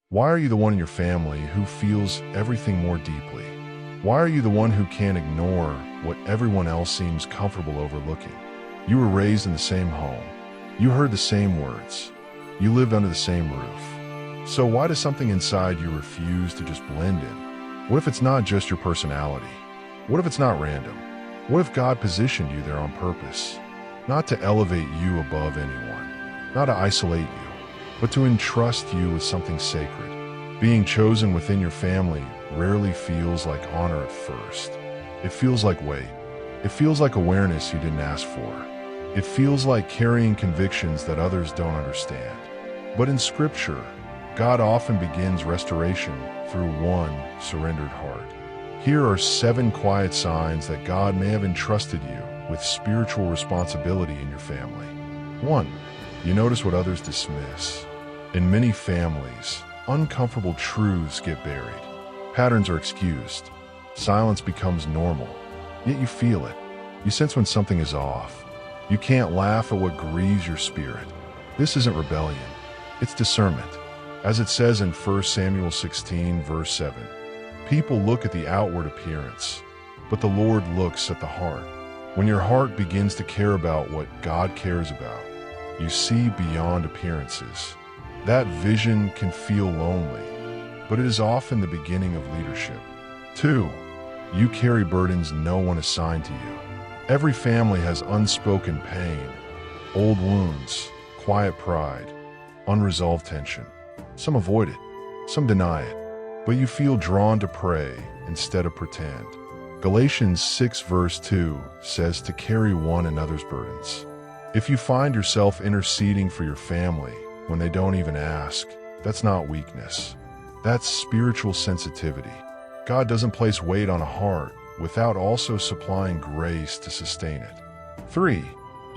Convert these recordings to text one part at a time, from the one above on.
Why are you the one in your family who feels everything more deeply? Why are you the one who can't ignore what everyone else seems comfortable overlooking? You were raised in the same home. You heard the same words. You lived under the same roof. So why does something inside you refuse to just blend in? What if it's not just your personality? What if it's not random? What if God positioned you there on purpose? Not to elevate you above anyone, not to isolate you, but to entrust you with something sacred. Being chosen within your family rarely feels like honor at first. It feels like weight. It feels like awareness you didn't ask for. It feels like carrying convictions that others don't understand. But in Scripture, God often begins restoration through one surrendered heart. Here are 7 quiet signs that God may have entrusted you with spiritual responsibility in your family. 1. You notice what others dismiss. In many families, uncomfortable truths get buried. Patterns are excused. Silence becomes normal. Yet you feel it. You sense when something is off. You can't laugh at what grieves your spirit. This isn't rebellion. It's discernment. As it says in 1 Samuel 16, verse 7, people look at the outward appearance, but the Lord looks at the heart. When your heart begins to care about what God cares about, you see beyond appearances. That vision can feel lonely, but it is often the beginning of leadership. 2. You carry burdens no one assigned to you. Every family has unspoken pain, old wounds, quiet pride, unresolved tension. Some avoid it, some deny it, but you feel drawn to pray instead of pretend. Galatians 6 verse 2 says to carry one another's burdens. If you find yourself interceding for your family when they don't even ask, that's not weakness. That's spiritual sensitivity. God doesn't place weight on a heart without also supplying grace to sustain it. 3.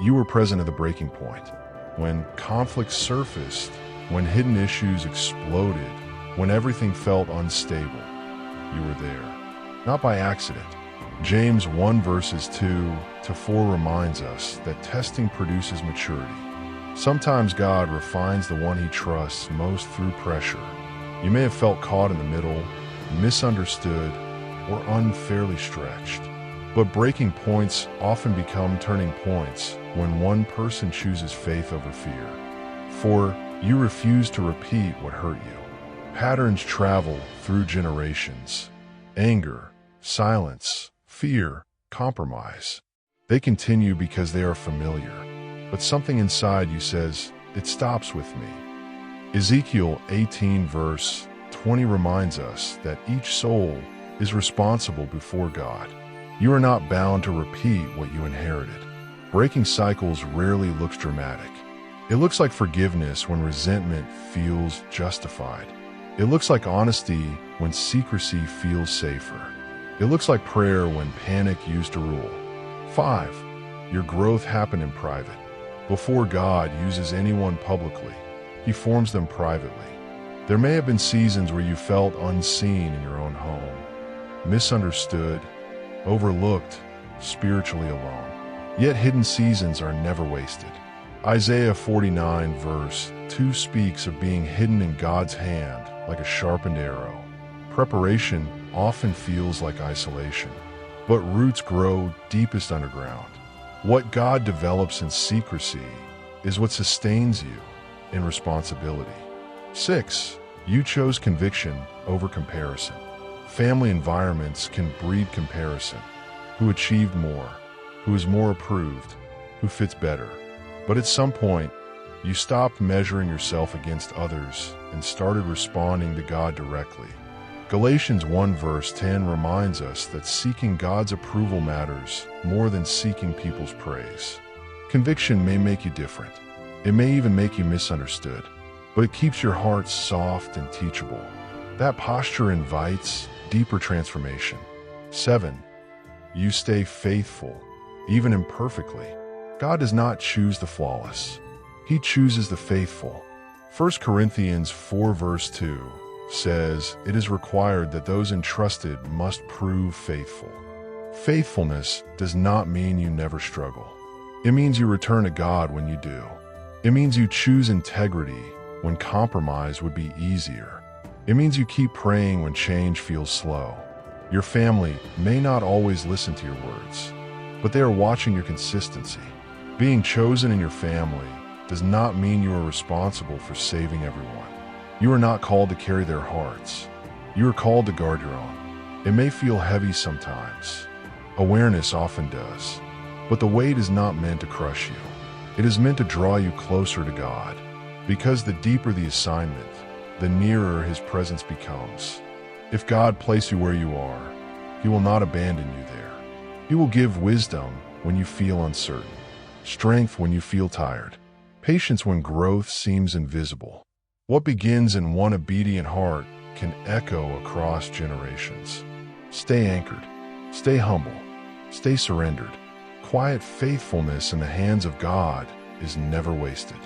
You were present at the breaking point. When conflict surfaced, when hidden issues exploded, when everything felt unstable, you were there. Not by accident. James 1 verses 2 to 4 reminds us that testing produces maturity. Sometimes God refines the one he trusts most through pressure. You may have felt caught in the middle, misunderstood, or unfairly stretched. But breaking points often become turning points when one person chooses faith over fear. 4. You refuse to repeat what hurt you. Patterns travel through generations. Anger, silence, fear, compromise. They continue because they are familiar. But something inside you says, it stops with me. Ezekiel 18 verse 20 reminds us that each soul is responsible before God. You are not bound to repeat what you inherited. Breaking cycles rarely looks dramatic. It looks like forgiveness when resentment feels justified. It looks like honesty when secrecy feels safer. It looks like prayer when panic used to rule. 5. Your growth happened in private. Before God uses anyone publicly, he forms them privately. There may have been seasons where you felt unseen in your own home, misunderstood, overlooked, spiritually alone. Yet hidden seasons are never wasted. Isaiah 49 verse 2 speaks of being hidden in God's hand like a sharpened arrow. Preparation often feels like isolation, but roots grow deepest underground. What God develops in secrecy is what sustains you in responsibility. 6. You chose conviction over comparison. Family environments can breed comparison. Who achieved more? Who is more approved? Who fits better? But at some point, you stopped measuring yourself against others and started responding to God directly. Galatians 1 verse 10 reminds us that seeking God's approval matters more than seeking people's praise. Conviction may make you different. It may even make you misunderstood, but it keeps your heart soft and teachable. That posture invites deeper transformation. 7. You stay faithful, even imperfectly. God does not choose the flawless. He chooses the faithful. 1 Corinthians 4 verse 2 says, it is required that those entrusted must prove faithful. Faithfulness does not mean you never struggle. It means you return to God when you do. It means you choose integrity when compromise would be easier. It means you keep praying when change feels slow. Your family may not always listen to your words, but they are watching your consistency. Being chosen in your family does not mean you are responsible for saving everyone. You are not called to carry their hearts. You are called to guard your own. It may feel heavy sometimes. Awareness often does. But the weight is not meant to crush you. It is meant to draw you closer to God. Because the deeper the assignment, the nearer His presence becomes. If God placed you where you are, He will not abandon you there. He will give wisdom when you feel uncertain, strength when you feel tired, patience when growth seems invisible. What begins in one obedient heart can echo across generations. Stay anchored, stay humble, stay surrendered. Quiet faithfulness in the hands of God is never wasted.